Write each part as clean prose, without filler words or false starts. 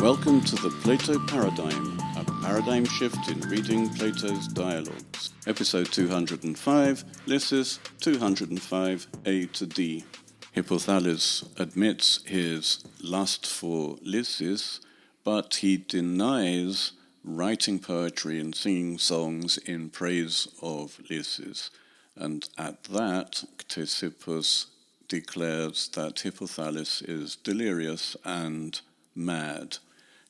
Welcome to the Plato Paradigm, a paradigm shift in reading Plato's dialogues. Episode 205, Lysis 205, A to D. Hippothales admits his lust for Lysis, but he denies writing poetry and singing songs in praise of Lysis. And at that, Ctesippus declares that Hippothales is delirious and mad.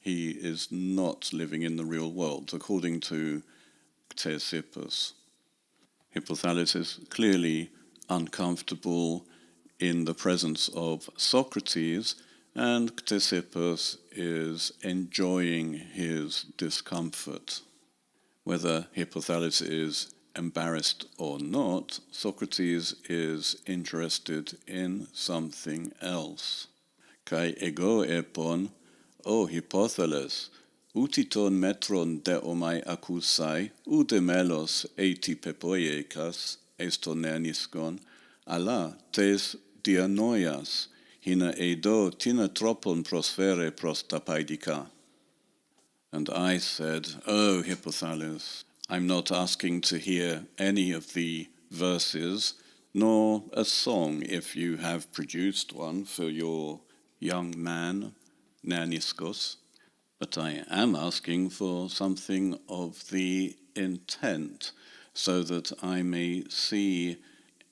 He is not living in the real world, according to Ctesippus. Hippothales is clearly uncomfortable in the presence of Socrates, and Ctesippus is enjoying his discomfort. Whether Hippothales is embarrassed or not, Socrates is interested in something else. Kai ego epon, o Hippothales, utiton metron de omai accusai, ude melos eti pepoiekas, eston nerniskon, ala tes dianoias, hina edo tina tropon prosfere prostapaidica. And I said, "Oh, Hippothales, I'm not asking to hear any of the verses, nor a song if you have produced one for your young man, Nerniskos, but I am asking for something of the intent, so that I may see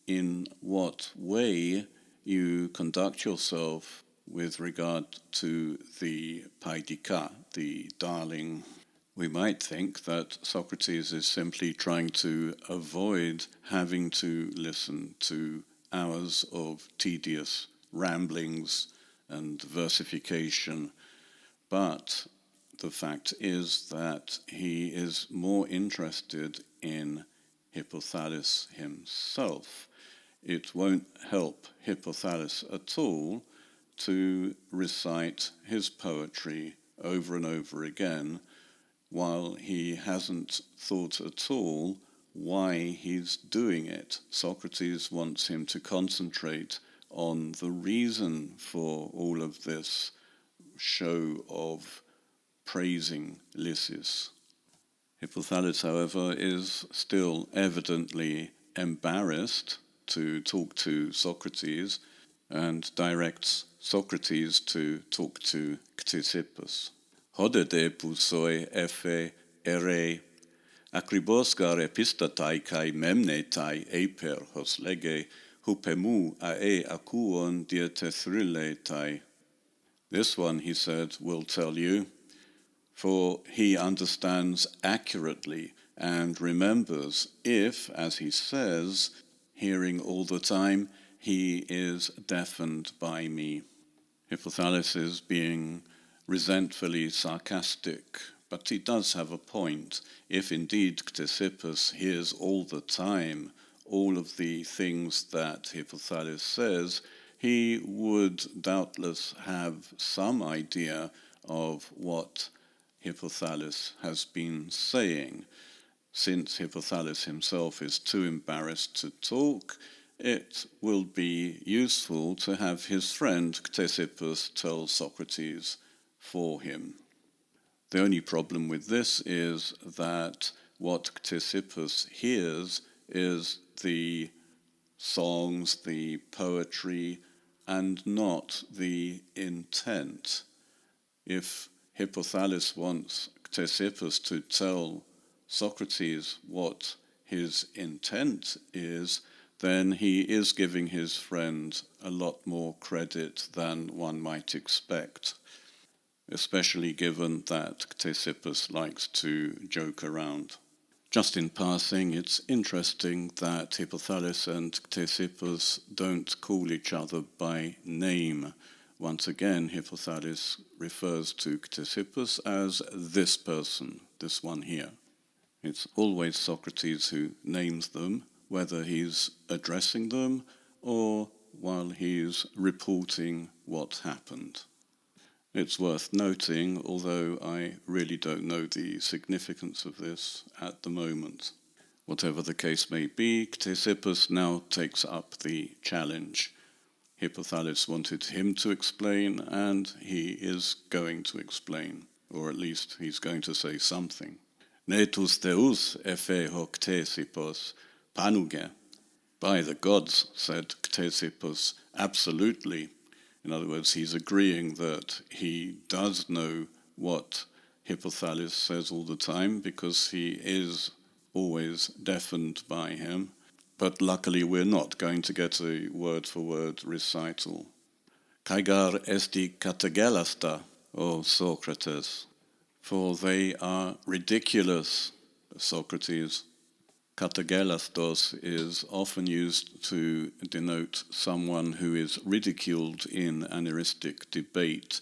in what way you conduct yourself with regard to the paidika, the darling." We might think that Socrates is simply trying to avoid having to listen to hours of tedious ramblings and versification, but the fact is that he is more interested in Hippothales himself. It won't help Hippothales at all to recite his poetry over and over again while he hasn't thought at all why he's doing it. Socrates wants him to concentrate on the reason for all of this show of praising Lysis. Hippothales, however, is still evidently embarrassed to talk to Socrates and directs Socrates to talk to Ctesippus. Hodede pusoi ephe ere akribosgar epistatai kai memnetai eper hos lege hupemu ae akuon dietethriletai. This one, he said, will tell you, for he understands accurately and remembers if, as he says, hearing all the time, he is deafened by me. Hippothales is being resentfully sarcastic, but he does have a point. If indeed Ctesippus hears all the time all of the things that Hippothales says, he would doubtless have some idea of what Hippothales has been saying. Since Hippothales himself is too embarrassed to talk, it will be useful to have his friend Ctesippus tell Socrates for him. The only problem with this is that what Ctesippus hears is the songs, the poetry, and not the intent. If Hippothales wants Ctesippus to tell Socrates what his intent is, then he is giving his friend a lot more credit than one might expect, especially given that Ctesippus likes to joke around. Just in passing, it's interesting that Hippothales and Ctesippus don't call each other by name. Once again, Hippothales refers to Ctesippus as this person, this one here. It's always Socrates who names them, whether he's addressing them or while he's reporting what happened. It's worth noting, although I really don't know the significance of this at the moment. Whatever the case may be, Ctesippus now takes up the challenge. Hippothales wanted him to explain, and he is going to explain, or at least he's going to say something. Netus Deus ephe hoc Ctesippus panuge. By the gods, said Ctesippus, absolutely. In other words, he's agreeing that he does know what Hippothales says all the time because he is always deafened by him. But luckily we're not going to get a word-for-word recital. Kaigar esti katagelasta, O Socrates, for they are ridiculous, Socrates. Katagelastos is often used to denote someone who is ridiculed in an eristic debate.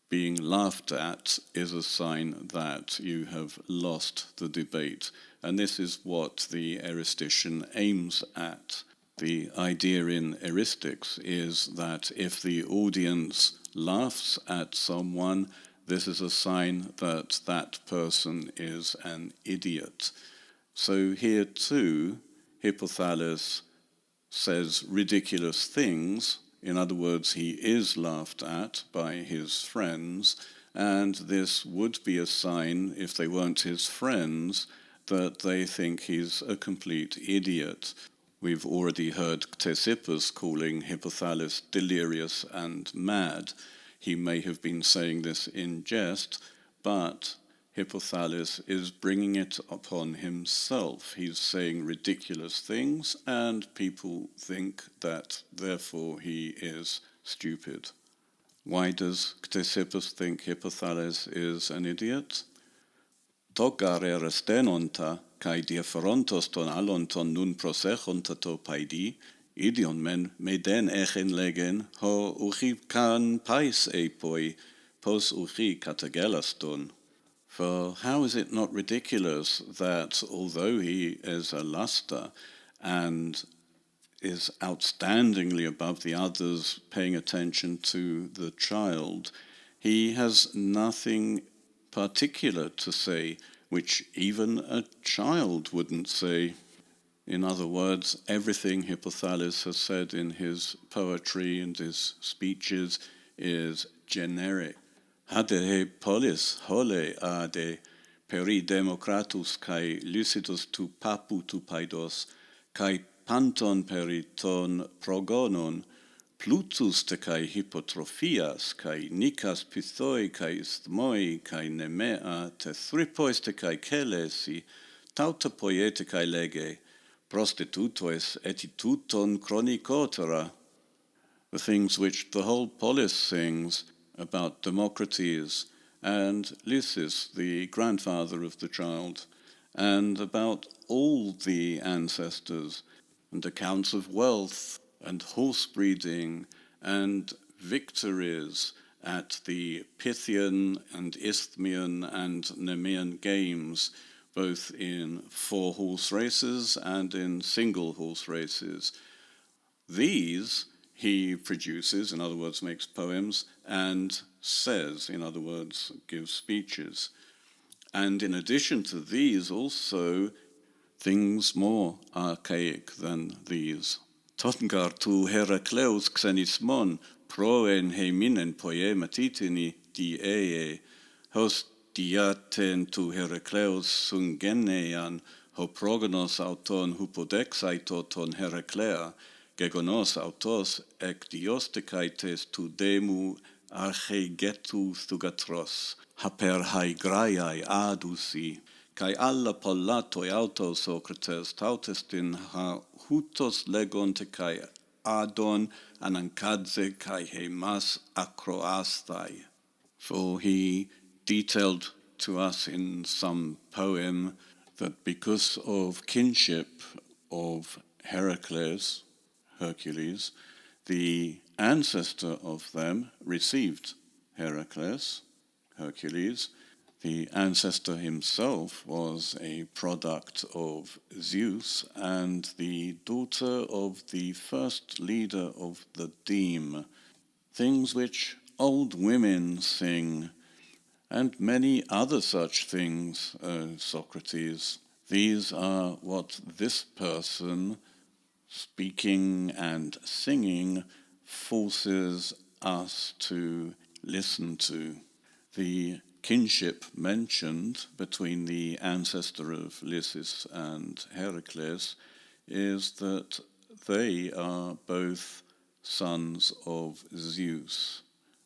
Being laughed at is a sign that you have lost the debate, and this is what the eristician aims at. The idea in eristics is that if the audience laughs at someone, this is a sign that that person is an idiot. So here too, Hippothales says ridiculous things. In other words, he is laughed at by his friends, and this would be a sign, if they weren't his friends, that they think he's a complete idiot. We've already heard Ctesippus calling Hippothales delirious and mad. He may have been saying this in jest, but Hippothales is bringing it upon himself. He's saying ridiculous things, and people think that therefore he is stupid. Why does Ctesippus think Hippothales is an idiot? Togar erestenonta, kai differontos ton alonton nun prosechonta to paidi, idion men meden echen legen, ho uchi kan pais epoi, pos uchi katagelaston. For how is it not ridiculous that although he is a luster and is outstandingly above the others paying attention to the child, he has nothing particular to say which even a child wouldn't say. In other words, everything Hippothales has said in his poetry and his speeches is generic. Hade he polis hole ade peri democratus kai Lysis tu papu tu paidos kai panton peri ton progonon Plutus te kai hippotrophias kai nikas pithoi kai isthmoi kai nemea te thripois te kai kelesi tauta poiete kai lege prostitutois etituton chronicotera. The things which the whole polis sings about Democrates and Lysis, the grandfather of the child, and about all the ancestors, and accounts of wealth and horse breeding and victories at the Pythian and Isthmian and Nemean games, both in 4-horse races and in single-horse races. These he produces, in other words, makes poems, and says, in other words, gives speeches. And in addition to these, also things more archaic than these. Tongar tu Herakleus xenismon proen heminen poematitini diee, hos diaten tu Herakleus sungenean, ho progonos auton hupodexaito ton Heraklea, gegonos autos ec diostekaites tu demu archegetu thugatros, haper hai graiai adusi, kai alla pollatoi autos Socrates tautestin ha hutos legonte kai adon anankadze kai hemas acroasthai. For he detailed to us in some poem that because of kinship of Heracles, Hercules, the ancestor of them received Heracles, Hercules. The ancestor himself was a product of Zeus and the daughter of the first leader of the deme, things which old women sing, and many other such things, Socrates. These are what this person, speaking and singing, forces us to listen to. The kinship mentioned between the ancestor of Lysis and Heracles is that they are both sons of Zeus,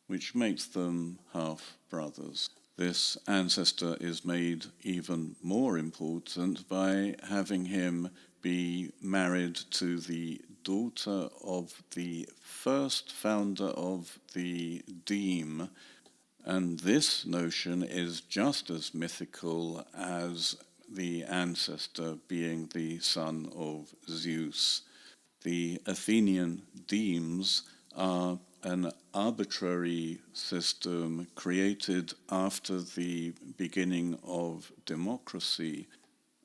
which makes them half-brothers. This ancestor is made even more important by having him be married to the daughter of the first founder of the deme, and this notion is just as mythical as the ancestor being the son of Zeus. The Athenian demes are an arbitrary system created after the beginning of democracy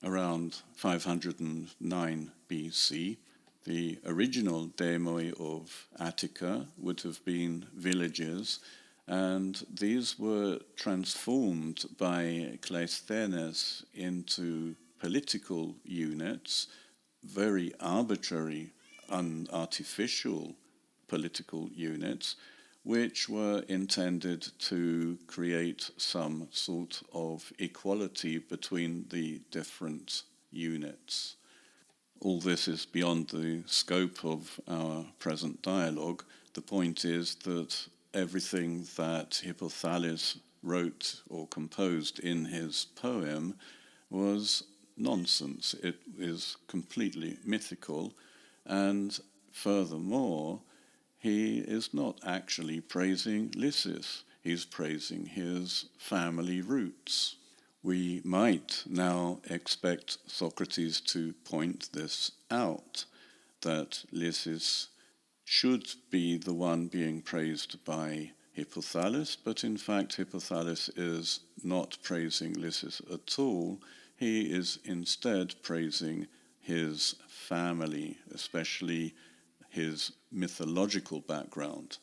around 509 BC. The original demoi of Attica would have been villages, and these were transformed by Cleisthenes into political units, very arbitrary, unartificial political units, which were intended to create some sort of equality between the different units. All this is beyond the scope of our present dialogue. The point is that everything that Hippothales wrote or composed in his poem was nonsense. It is completely mythical, and furthermore, he is not actually praising Lysis. He's praising his family roots. We might now expect Socrates to point this out, that Lysis should be the one being praised by Hippothales, but in fact Hippothales is not praising Lysis at all. He is instead praising his family, especially his mythological background.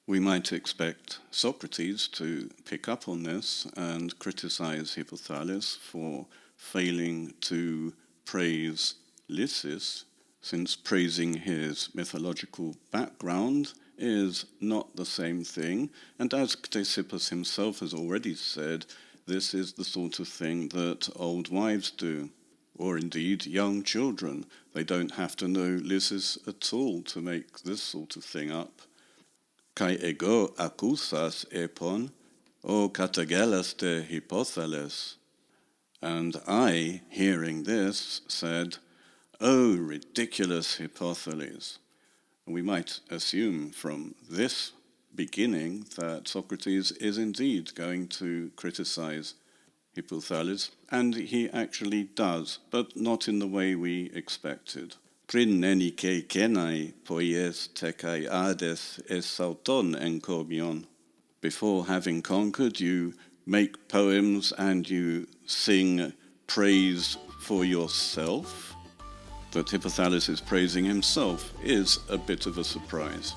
We might expect Socrates to pick up on this and criticize Hippothales for failing to praise Lysis, since praising his mythological background is not the same thing, and as Ctesippus himself has already said, this is the sort of thing that old wives do, or indeed young children. They don't have to know Lysis at all to make this sort of thing up. Kai ego acusas epon, o katagelas de Hippothales. And I, hearing this, said, "O ridiculous Hippothales." And we might assume from this beginning that Socrates is indeed going to criticize Hippothales, and he actually does, but not in the way we expected. Prin nenike kenai poies tekai ades es sauton encomion. Before having conquered, you make poems and you sing praise for yourself. That Hippothales is praising himself is a bit of a surprise.